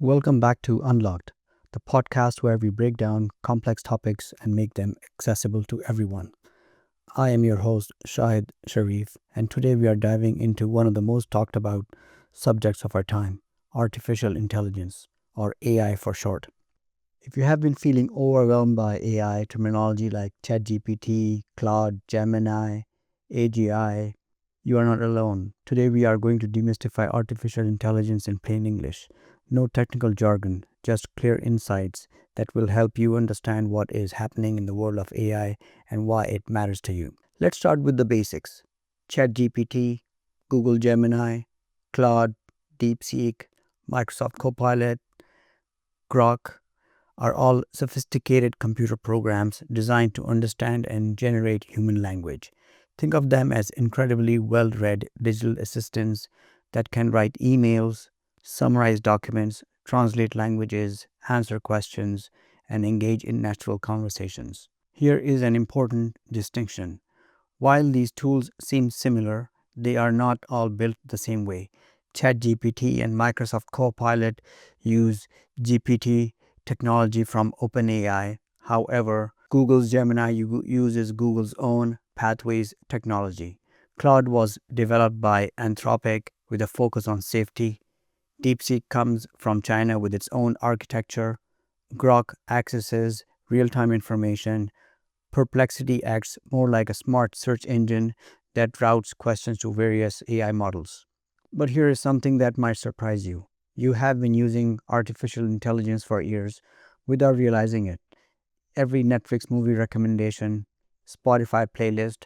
Welcome back to Unlocked, the podcast where we break down complex topics and make them accessible to everyone. I am your host, Shahid Sharif, and today we are diving into one of the most talked about subjects of our time: artificial intelligence, or AI for short. If you have been feeling overwhelmed by AI terminology like ChatGPT, Claude, Gemini, AGI, you are not alone. Today we are going to demystify artificial intelligence in plain English. No technical jargon, just clear insights that will help you understand what is happening in the world of AI and why it matters to you. Let's start with the basics. ChatGPT, Google Gemini, Claude, Deepseek, Microsoft Copilot, Grok are all sophisticated computer programs designed to understand and generate human language. Think of them as incredibly well read digital assistants that can write emails, summarize documents, translate languages, answer questions, and engage in natural conversations. Here is an important distinction. While these tools seem similar, they are not all built the same way. ChatGPT and Microsoft Copilot use GPT technology from OpenAI. However, Google's Gemini uses Google's own Pathways technology. Claude was developed by Anthropic with a focus on safety. Deepseek comes from China with its own architecture. Grok accesses real-time information. Perplexity acts more like a smart search engine that routes questions to various AI models. But here is something that might surprise you. You have been using artificial intelligence for years without realizing it. Every Netflix movie recommendation, Spotify playlist,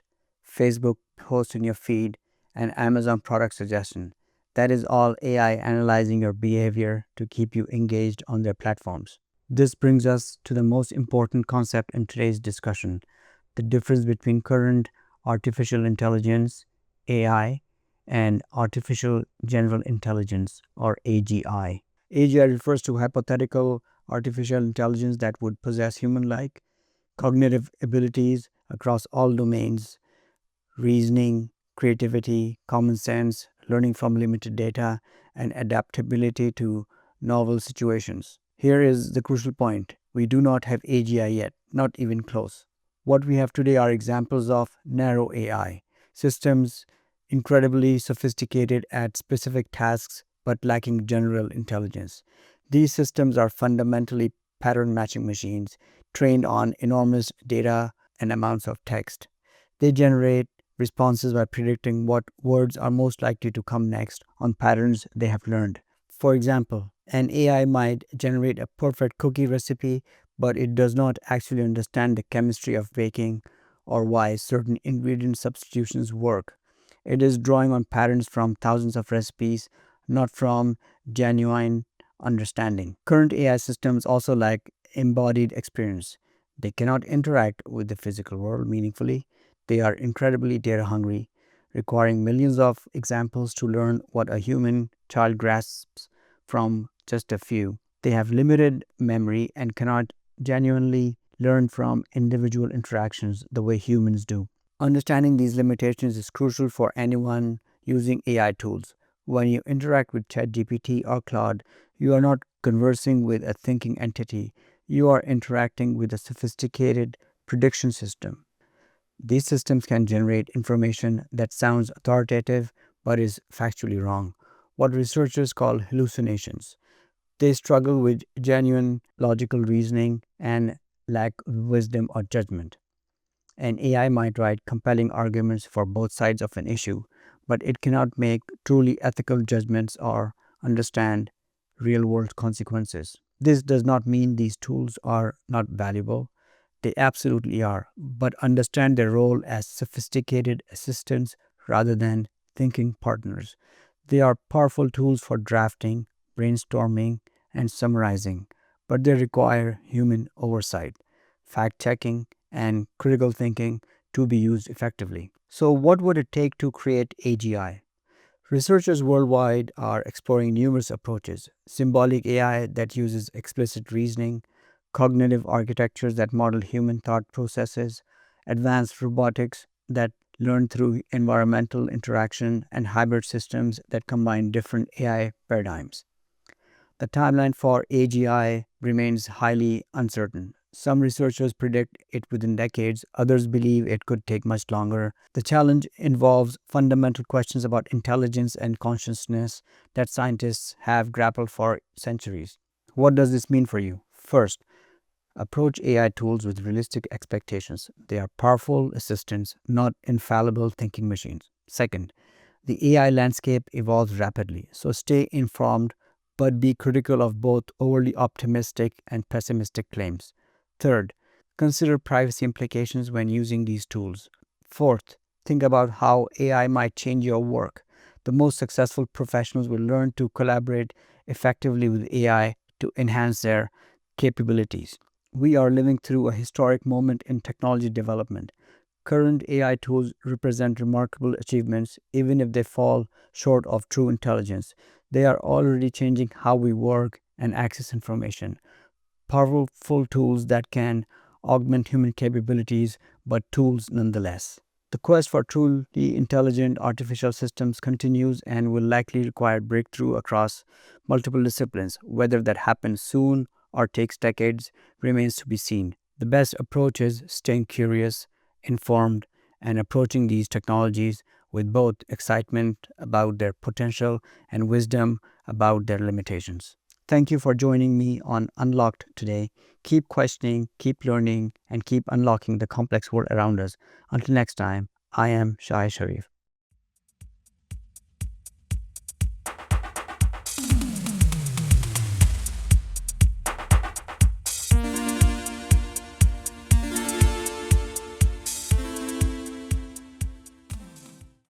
Facebook post in your feed, and Amazon product suggestion. That is all AI analyzing your behavior to keep you engaged on their platforms. This brings us to the most important concept in today's discussion: the difference between current artificial intelligence, AI, and artificial general intelligence, or AGI. AGI refers to hypothetical artificial intelligence that would possess human-like cognitive abilities across all domains: reasoning, creativity, common sense, learning from limited data, and adaptability to novel situations. Here is the crucial point. We do not have AGI yet, not even close. What we have today are examples of narrow AI, systems incredibly sophisticated at specific tasks but lacking general intelligence. These systems are fundamentally pattern matching machines trained on enormous data and amounts of text. They generate responses by predicting what words are most likely to come next on patterns they have learned. For example, an AI might generate a perfect cookie recipe, but it does not actually understand the chemistry of baking or why certain ingredient substitutions work. It is drawing on patterns from thousands of recipes, not from genuine understanding. Current AI systems also lack embodied experience. They cannot interact with the physical world meaningfully. They are incredibly data hungry, requiring millions of examples to learn what a human child grasps from just a few. They have limited memory and cannot genuinely learn from individual interactions the way humans do. Understanding these limitations is crucial for anyone using AI tools. When you interact with ChatGPT or Claude, you are not conversing with a thinking entity. You are interacting with a sophisticated prediction system. These systems can generate information that sounds authoritative but is factually wrong, what researchers call hallucinations. They struggle with genuine logical reasoning and lack wisdom or judgment. An AI might write compelling arguments for both sides of an issue, but it cannot make truly ethical judgments or understand real-world consequences. This does not mean these tools are not valuable. They absolutely are, but understand their role as sophisticated assistants rather than thinking partners. They are powerful tools for drafting, brainstorming, and summarizing, but they require human oversight, fact-checking, and critical thinking to be used effectively. So what would it take to create AGI? Researchers worldwide are exploring numerous approaches: symbolic AI that uses explicit reasoning, cognitive architectures that model human thought processes, advanced robotics that learn through environmental interaction, and hybrid systems that combine different AI paradigms. The timeline for AGI remains highly uncertain. Some researchers predict it within decades, others believe it could take much longer. The challenge involves fundamental questions about intelligence and consciousness that scientists have grappled for centuries. What does this mean for you? First, approach AI tools with realistic expectations. They are powerful assistants, not infallible thinking machines. Second, the AI landscape evolves rapidly, so stay informed but be critical of both overly optimistic and pessimistic claims. Third, consider privacy implications when using these tools. Fourth, think about how AI might change your work. The most successful professionals will learn to collaborate effectively with AI to enhance their capabilities. We are living through a historic moment in technology development. Current AI tools represent remarkable achievements, even if they fall short of true intelligence. They are already changing how we work and access information. Powerful tools that can augment human capabilities, but tools nonetheless. The quest for truly intelligent artificial systems continues and will likely require breakthrough across multiple disciplines. Whether that happens soon or takes decades remains to be seen. The best approach is staying curious, informed, and approaching these technologies with both excitement about their potential and wisdom about their limitations. Thank you for joining me on Unlocked today. Keep questioning, keep learning, and keep unlocking the complex world around us. Until next time, I am Shai Sharif.